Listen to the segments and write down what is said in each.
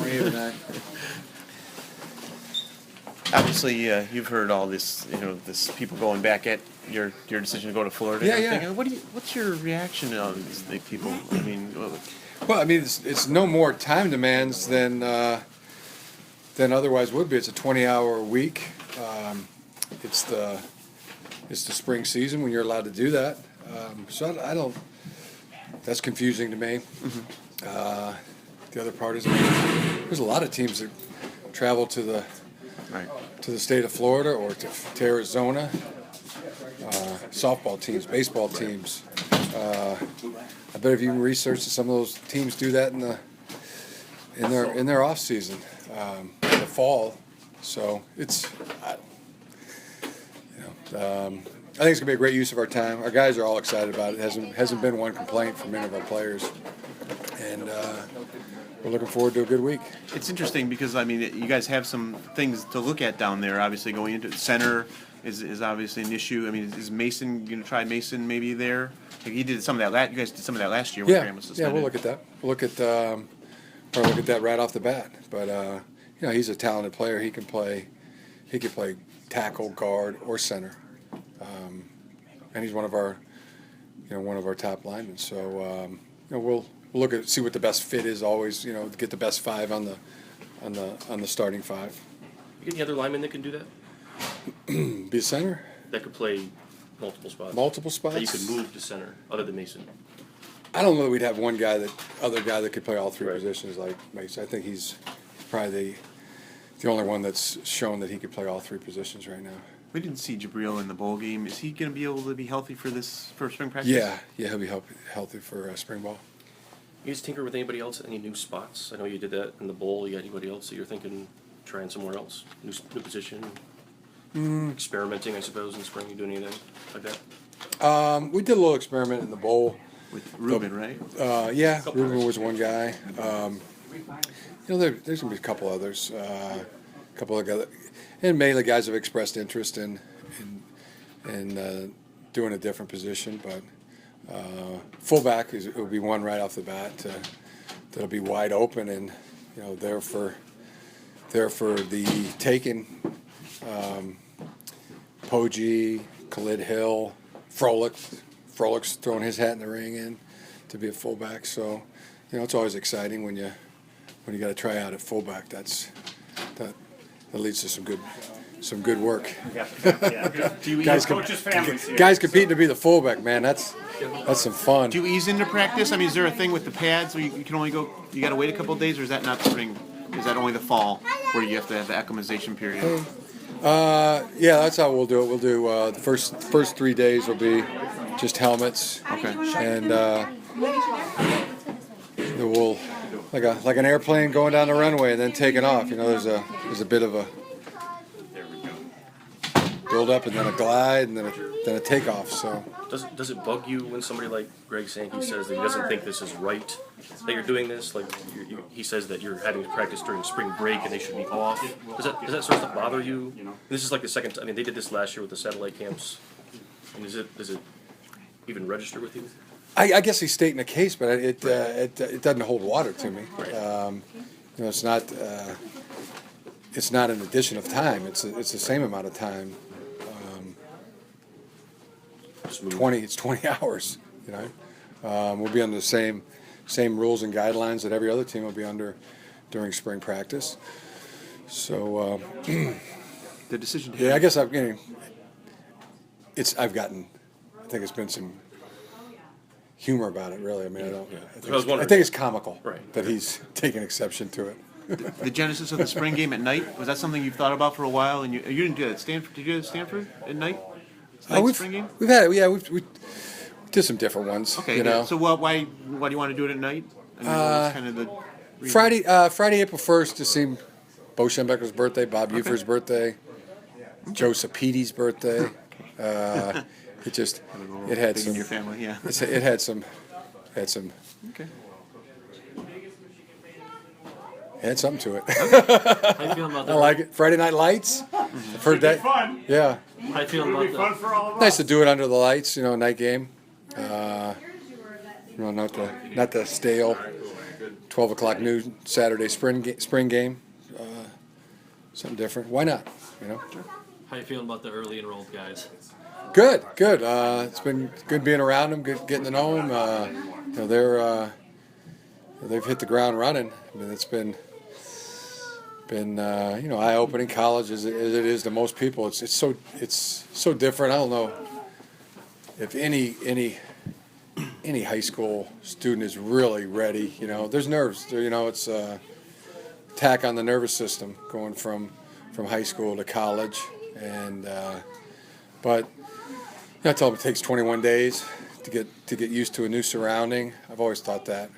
Maybe not. Obviously, you've heard all this, this people going back at your decision to go to Florida. Yeah, and yeah. everything. What's your reaction to all these people? I mean, Well, I mean, it's no more time demands than otherwise would be. It's a 20-hour week. It's the spring season when you're allowed to do that. So I don't. That's confusing to me. mm-hmm. The other part is there's a lot of teams that travel to the state of Florida or to Arizona. Softball teams, baseball teams. I bet if you research some of those teams do that in their off season, in the fall. So it's, I think it's gonna be a great use of our time. Our guys are all excited about it. Hasn't been one complaint from any of our players, and we're looking forward to a good week. It's interesting because, I mean, you guys have some things to look at down there. Obviously, going into center is obviously an issue. I mean, is Mason going to try Mason maybe there? Like he did some of that. You guys did some of that last year when Graham was suspended. Yeah, we'll look at that. We'll probably look at that right off the bat. But he's a talented player. He can play tackle, guard, or center, and he's one of our top linemen. So we'll look at see what the best fit is. Always, get the best five on the starting five. You get any other linemen that can do that? Be a center. That could play multiple spots. Multiple spots. That you could move to center, other than Mason. I don't know that we'd have one other guy that could play all three Right. positions like Mason. I think he's probably the only one that's shown that he could play all three positions right now. We didn't see Jabril in the bowl game. Is he going to be able to be healthy for spring practice? Yeah, he'll be healthy for spring ball. You guys tinker with anybody else? Any new spots? I know you did that in the bowl. You got anybody else that you're thinking trying somewhere else? New position? Experimenting, I suppose, in the spring. You do anything like that? We did a little experiment in the bowl. With Ruben, right? Yeah, Ruben was one guy. There's gonna be a couple others. A couple of guys, and mainly guys have expressed interest in doing a different position. But fullback will be one right off the bat. That'll be wide open and there for the taking. Poggi, Khalid Hill, Froelic's throwing his hat in the ring in to be a fullback. So, it's always exciting when you got to try out at fullback. That leads to some good work. Guys competing to be the fullback, man. That's some fun. Do you ease into practice? I mean, is there a thing with the pads where you can only go? You got to wait a couple of days, or is that not spring? Is that only the fall where you have to have the acclimatization period? Yeah, that's how we'll do it. We'll do the first 3 days will be just helmets. Okay. And we'll like an airplane going down the runway and then taking off. There's a bit of a build up and then a glide and then a takeoff. So Does it bug you when somebody like Greg Sankey says that he doesn't think this is right, that you're doing this? Like he says that you're having to practice during spring break and they should be off. Does that sort of stuff bother you? This is like the second time. I mean, they did this last year with the satellite camps. And does it even register with you? I guess he's stating a case, but it doesn't hold water to me. Right. It's not an addition of time. It's the same amount of time. 20 hours. We'll be under the same rules and guidelines that every other team will be under during spring practice. So The decision. I guess I think it's been some humor about it. Really, I mean, I think it's comical that he's taking exception to it. The genesis of the spring game at night, was that something you've thought about for a while? And you didn't do that at Stanford? Did you do it at Stanford at night? Spring game? We've had it. Yeah, we did some different ones. Okay. So why do you want to do it at night? I mean, what's kind of the reason? Friday, April 1st to see Bo Schembechler's birthday, Bob Ufer's birthday, Joe Sapiti's birthday. It had some. In your family, yeah. It had some. Okay. It had something to it. How you feeling about I that? like it. Friday Night Lights. I've heard that. Fun. Yeah. How you feeling about that? For all of Nice to do it under the lights. Night game. Not the stale 12 o'clock noon Saturday spring game, something different. Why not? You know. How you feeling about the early enrolled guys? Good. It's been good being around them, good getting to know them. You know, they've hit the ground running. I mean, it's been you know, eye-opening. College as it is to most people. It's so different. I don't know if any high school student is really ready. You know, there's nerves. You know, it's attack on the nervous system going from high school to college, and but. I tell them it takes 21 days to get used to a new surrounding. I've always thought that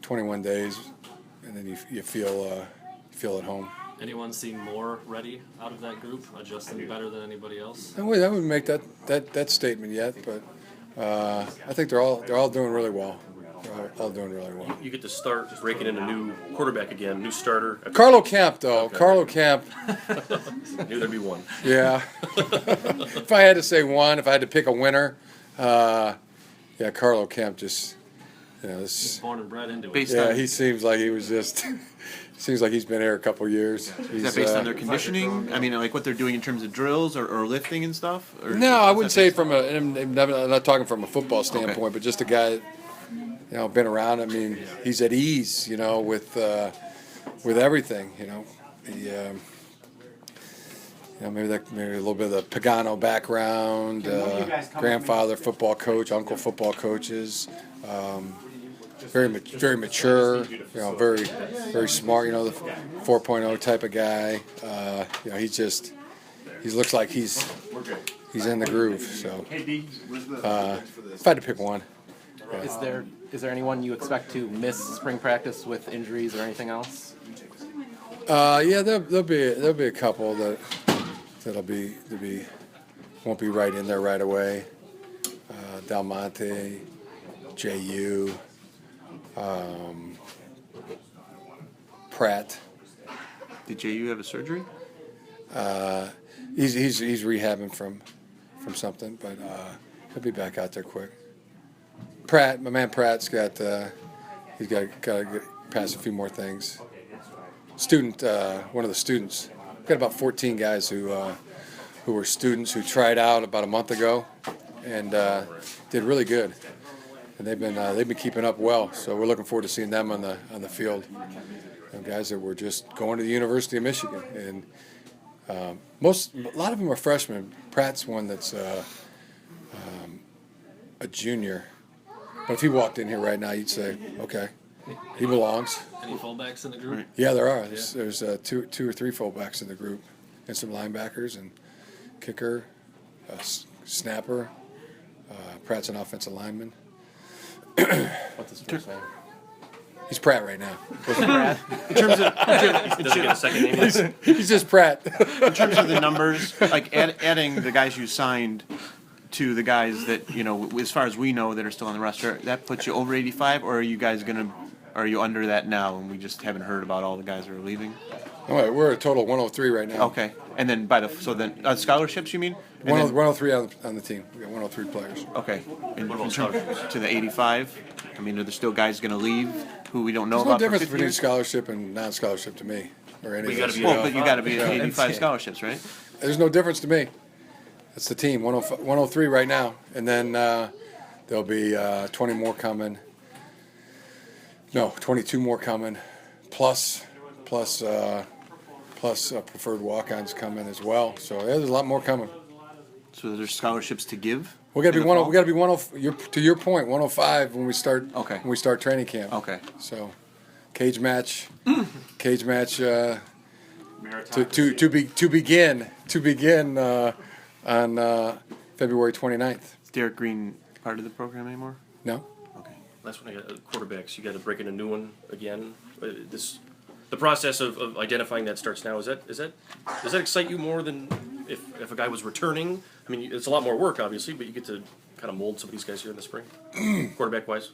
21 days, and then you feel at home. Anyone seem more ready out of that group, adjusting better than anybody else? I wouldn't make that statement yet, but I think they're all doing really well. They're all doing really well. You get to start breaking in a new quarterback again, new starter. Carlo Camp, though. Okay. Carlo Camp. Knew there'd be one. Yeah. If I had to say one, if I had to pick a winner, yeah, Carlo Camp just, you know, this. Born and bred into it. Based Yeah, on, he seems like he was just. Seems like he's been here a couple years. is that based on their conditioning? I mean, like what they're doing in terms of drills or lifting and stuff? Or No, I wouldn't say from a. I'm not talking from a football standpoint, Okay. but just a guy, you know, been around. I mean, he's at ease, you know, with everything. You know, you know, maybe a little bit of the Pagano background, grandfather football coach, uncle football coaches. Very mature, you know, very smart, you know, the 4.0 type of guy. You know, he looks like he's in the groove. So, if I had to pick one, Is there anyone you expect to miss spring practice with injuries or anything else? yeah, there'll be a couple that'll be won't be right in there right away. Del Monte, Ju. Pratt. Did JU have a surgery? He's rehabbing from something, but he'll be back out there quick. Pratt, my man Pratt's got he's got to get past a few more things. One of the students. Got about 14 guys who were students who tried out about a month ago and did really good. And they've been keeping up well, so we're looking forward to seeing them on the field. And guys that were just going to the University of Michigan, and a lot of them are freshmen. Pratt's one that's a junior, but if he walked in here right now, you'd say, okay, he belongs. Any fullbacks in the group? Yeah, there are. There's two or three fullbacks in the group, and some linebackers and kicker, snapper. Pratt's an offensive lineman. What's his first name? He's Pratt right now. In terms of Doesn't get a second name. He's just Pratt. in terms of the numbers, like adding the guys you signed to the guys that, you know, as far as we know that are still on the roster, that puts you over 85, or are you guys are you under that now and we just haven't heard about all the guys that are leaving? All right, we're at a total of 103 right now. Okay, and then scholarships, you mean? And 103 on the team. We got 103 players. Okay, and What about in terms scholarships? to the 85, I mean, are there still guys going to leave who we don't know There's no about? difference for 50 between years? scholarship and non-scholarship to me, or any Well, of you gotta this. be Well, but you got to be at 85 Yeah. scholarships, right? There's no difference to me. That's the team. 103 right now, and then there'll be 20 more coming. No, 22 more coming, plus preferred walk-ons coming as well. So yeah, there's a lot more coming. So there's scholarships to give. We got to in be the fall? We got to be 105. To your point, 105 when we start. Okay. When we start training camp. Okay. So, cage match. To begin on February 29th. Is Derek Green part of the program anymore? No. Okay. Last one, I got quarterbacks. You got to break in a new one again. The process of identifying that starts now. Does that excite you more than if a guy was returning? I mean, it's a lot more work, obviously, but you get to kind of mold some of these guys here in the spring, quarterback wise.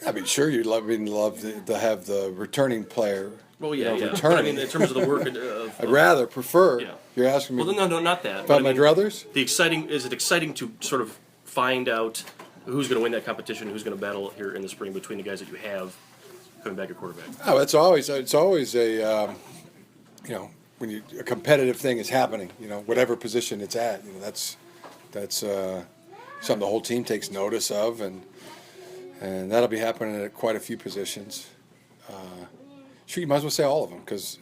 I mean, sure, you'd love to have the returning player. Well, yeah, you know, yeah. But I returning. mean, in terms of the work, I'd prefer. Yeah. You're asking me well, no, not that. about But I my mean, druthers. Is it exciting to sort of find out who's going to win that competition? Who's going to battle here in the spring between the guys that you have coming back at quarterback? Oh, it's always a when a competitive thing is happening, whatever position it's at, that's something the whole team takes notice of, and that'll be happening at quite a few positions. Sure, you might as well say all of them, because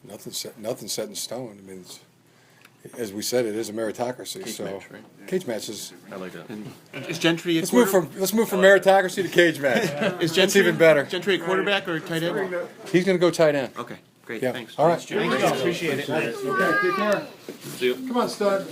nothing's set in stone. I mean, as we said, it is a meritocracy. Cage match is. I like that. And is Gentry Let's move from meritocracy to cage match. Is That's even better. Gentry a quarterback or tight end? He's going to go tight end. Okay, great. Yeah. Thanks. All right. Appreciate it. Okay, take care. See you. Come on, stud.